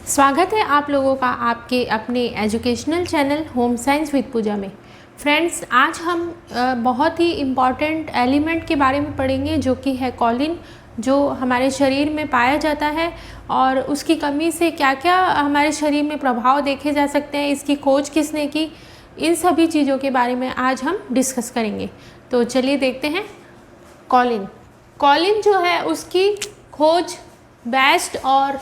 स्वागत है आप लोगों का आपके अपने educational channel home science with Pooja में। फ्रेंड्स, आज हम बहुत ही इम्पॉर्टेंट एलिमेंट के बारे में पढ़ेंगे जो कि है कॉलिन, जो हमारे शरीर में पाया जाता है और उसकी कमी से क्या क्या हमारे शरीर में प्रभाव देखे जा सकते हैं, इसकी खोज किसने की, इन सभी चीज़ों के बारे में आज हम डिस्कस करेंगे। तो चलिए देखते हैं। कॉलिन जो है उसकी खोज बेस्ट और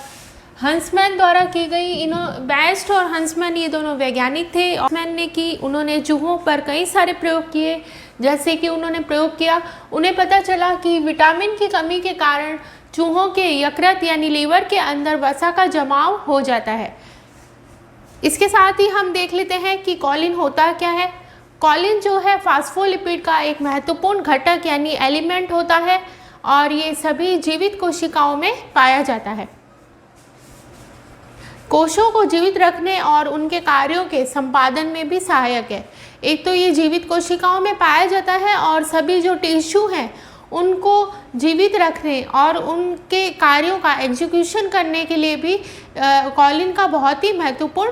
हंसमैन द्वारा की गई। बेस्ट और हंसमैन ये दोनों वैज्ञानिक थे। हंसमैन ने की, उन्होंने चूहों पर कई सारे प्रयोग किए। जैसे कि उन्होंने प्रयोग किया, उन्हें पता चला कि विटामिन की कमी के कारण चूहों के यकृत यानी लीवर के अंदर वसा का जमाव हो जाता है। इसके साथ ही हम देख लेते हैं कि कॉलिन होता क्या है। कॉलिन जो है फास्फोलिपिड का एक महत्वपूर्ण घटक यानी एलिमेंट होता है और ये सभी जीवित कोशिकाओं में पाया जाता है। कोशों को जीवित रखने और उनके कार्यों के संपादन में भी सहायक है। एक तो ये जीवित कोशिकाओं में पाया जाता है और सभी जो टिश्यू हैं उनको जीवित रखने और उनके कार्यों का एग्जीक्यूशन करने के लिए भी कॉलिन का बहुत ही महत्वपूर्ण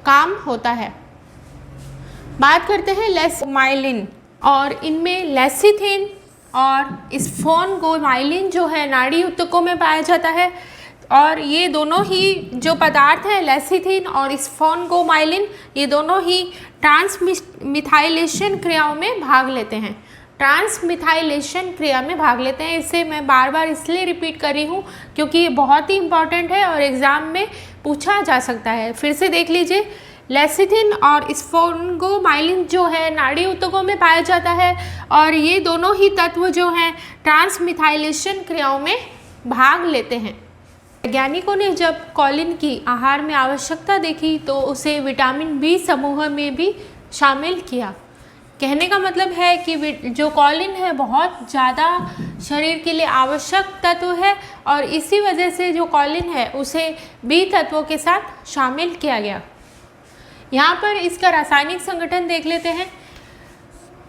काम होता है। बात करते हैं लेसोमाइलिन, और इनमें लेसिथिन और स्फोनगोमाइलिन जो है नाड़ी ऊतकों में पाया जाता है। और ये दोनों ही जो पदार्थ हैं लेसिथिन और स्फोनगोमाइलिन, ये दोनों ही ट्रांसमिथाइलेशन क्रियाओं में भाग लेते हैं। ट्रांसमिथाइलेशन क्रिया में भाग लेते हैं। इसे मैं बार बार इसलिए रिपीट कर रही हूँ क्योंकि ये बहुत ही इम्पॉर्टेंट है और एग्ज़ाम में पूछा जा सकता है। फिर से देख लीजिए, लेसिथिन और स्फोनगोमाइलिन जो है नाड़ी ऊतकों में पाया जाता है और ये दोनों ही तत्व जो हैं ट्रांसमिथाइलेशन क्रियाओं में भाग लेते हैं। वैज्ञानिकों ने जब कॉलिन की आहार में आवश्यकता देखी तो उसे विटामिन बी समूह में भी शामिल किया। कहने का मतलब है कि जो कॉलिन है बहुत ज़्यादा शरीर के लिए आवश्यक तत्व है और इसी वजह से जो कॉलिन है उसे बी तत्वों के साथ शामिल किया गया। यहाँ पर इसका रासायनिक संगठन देख लेते हैं।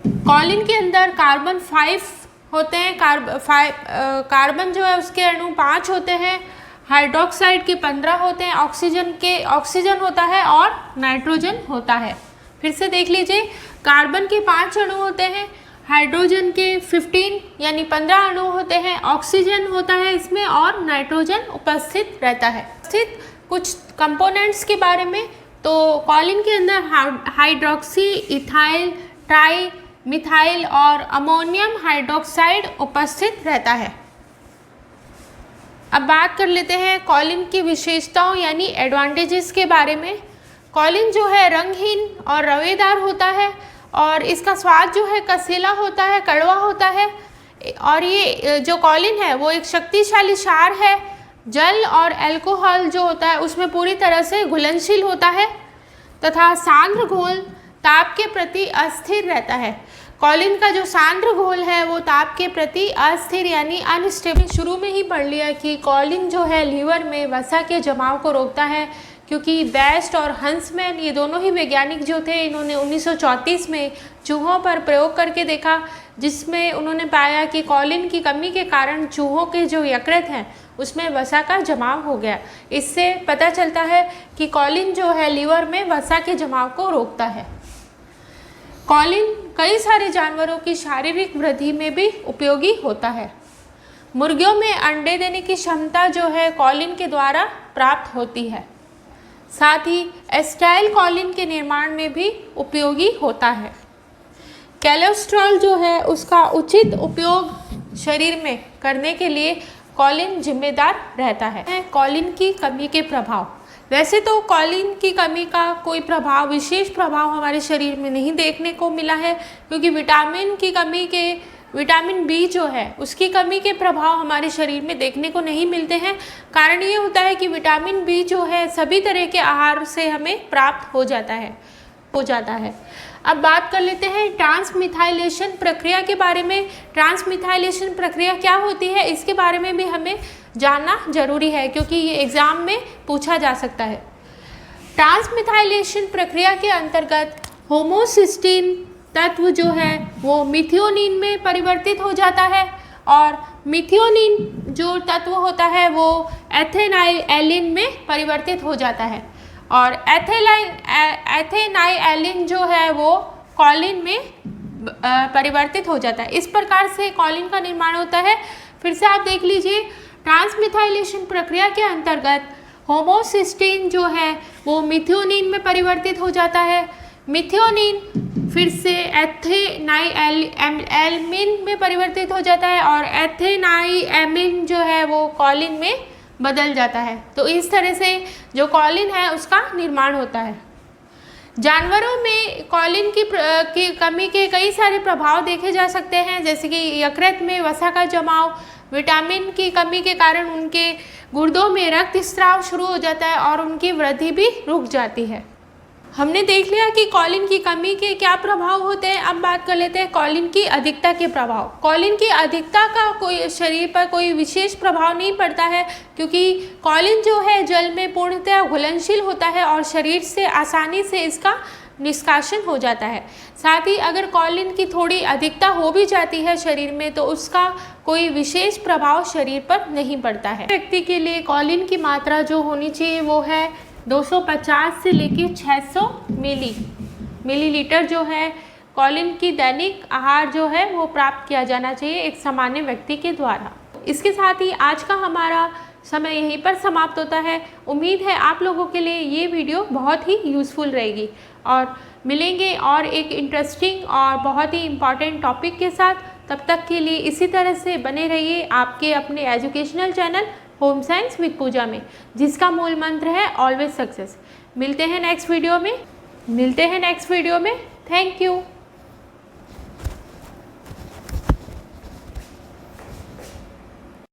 कॉलिन के अंदर कार्बन 5 होते हैं। कार्बन जो है उसके अणु 5 होते हैं। हाइड्रोक्साइड के 15 होते हैं। ऑक्सीजन होता है और नाइट्रोजन होता है। फिर से देख लीजिए, कार्बन के 5 अणु होते हैं, हाइड्रोजन के 15 यानी 15 अणु होते हैं, ऑक्सीजन होता है इसमें और नाइट्रोजन उपस्थित रहता है। कुछ कंपोनेंट्स के बारे में, तो कॉलिन के अंदर हाइड्रोक्सी, इथाइल, ट्राई मिथाइल और अमोनियम हाइड्रोक्साइड उपस्थित रहता है। अब बात कर लेते हैं कॉलिन की विशेषताओं यानी एडवांटेजेस के बारे में। कॉलिन जो है रंगहीन और रवेदार होता है और इसका स्वाद जो है कसेला होता है, कड़वा होता है। और ये जो कॉलिन है वो एक शक्तिशाली क्षार है। जल और अल्कोहल जो होता है उसमें पूरी तरह से घुलनशील होता है तथा सांद्र घोल ताप के प्रति अस्थिर रहता है। कॉलिन का जो सांद्र घोल है वो ताप के प्रति अस्थिर यानी अनस्टेबल। शुरू में ही पढ़ लिया कि कॉलिन जो है लीवर में वसा के जमाव को रोकता है, क्योंकि बेस्ट और हंसमैन ये दोनों ही वैज्ञानिक जो थे इन्होंने 1934 में चूहों पर प्रयोग करके देखा, जिसमें उन्होंने पाया कि कॉलिन की कमी के कारण चूहों के जो यकृत हैं उसमें वसा का जमाव हो गया। इससे पता चलता है कि कॉलिन जो है लीवर में वसा के जमाव को रोकता है। कॉलिन कई सारे जानवरों की शारीरिक वृद्धि में भी उपयोगी होता है। मुर्गियों में अंडे देने की क्षमता जो है कॉलिन के द्वारा प्राप्त होती है। साथ ही एस्टाइल कॉलिन के निर्माण में भी उपयोगी होता है। कोलेस्ट्रॉल जो है उसका उचित उपयोग शरीर में करने के लिए कॉलिन जिम्मेदार रहता है। कॉलिन की कमी के प्रभाव, वैसे तो कॉलिन की कमी का कोई प्रभाव, विशेष प्रभाव हमारे शरीर में नहीं देखने को मिला है, क्योंकि विटामिन बी जो है उसकी कमी के प्रभाव हमारे शरीर में देखने को नहीं मिलते हैं। कारण ये होता है कि विटामिन बी जो है सभी तरह के आहार से हमें प्राप्त हो जाता है। अब बात कर लेते हैं ट्रांसमिथाइलेशन प्रक्रिया के बारे में। ट्रांसमिथाइलेशन प्रक्रिया क्या होती है इसके बारे में भी हमें जानना जरूरी है, क्योंकि ये एग्जाम में पूछा जा सकता है। ट्रांसमिथाइलेशन प्रक्रिया के अंतर्गत होमोसिस्टीन तत्व जो है वो मिथियोनिन में परिवर्तित हो जाता है और मिथियोनिन जो तत्व होता है वो एथेनाइलिन में परिवर्तित हो जाता है और एथेनाइलिन जो है वो कॉलिन में परिवर्तित हो जाता है। इस प्रकार से कॉलिन का निर्माण होता है। फिर से आप देख लीजिए, ट्रांसमिथाइलेशन प्रक्रिया के अंतर्गत होमोसिस्टीन जो है वो मिथियोनिन में परिवर्तित हो जाता है। मिथियोनिन फिर से एथेनाइएमिन में परिवर्तित हो जाता है और एथेनाइएमिन जो है वो कॉलिन में बदल जाता है। तो इस तरह से जो कॉलिन है उसका निर्माण होता है। जानवरों में कॉलिन की कमी के कई सारे प्रभाव देखे जा सकते हैं, जैसे कि यकृत में वसा का जमाव, विटामिन की कमी के कारण उनके गुर्दों में रक्त स्राव शुरू हो जाता है और उनकी वृद्धि भी रुक जाती है। हमने देख लिया कि कॉलिन की कमी के क्या प्रभाव होते हैं। अब बात कर लेते हैं कॉलिन की अधिकता के प्रभाव। कॉलिन की अधिकता का कोई शरीर पर कोई विशेष प्रभाव नहीं पड़ता है, क्योंकि कॉलिन जो है जल में पूर्णतः घुलनशील होता है और शरीर से आसानी से इसका निष्कासन हो जाता है। साथ ही अगर कॉलिन की थोड़ी अधिकता हो भी जाती है शरीर में तो उसका कोई विशेष प्रभाव शरीर पर नहीं पड़ता है। व्यक्ति के लिए कॉलिन की मात्रा जो होनी चाहिए वो है 250 से लेकर 600 मिलीलीटर जो है कॉलिन की दैनिक आहार जो है वो प्राप्त किया जाना चाहिए एक सामान्य व्यक्ति के द्वारा। इसके साथ ही आज का हमारा समय यहीं पर समाप्त होता है। उम्मीद है आप लोगों के लिए ये वीडियो बहुत ही यूज़फुल रहेगी और मिलेंगे और एक इंटरेस्टिंग और बहुत ही इम्पॉर्टेंट टॉपिक के साथ। तब तक के लिए इसी तरह से बने रहिए आपके अपने educational channel home science with Pooja में, जिसका मूल मंत्र है ऑलवेज सक्सेस। मिलते हैं नेक्स्ट वीडियो में। Thank you.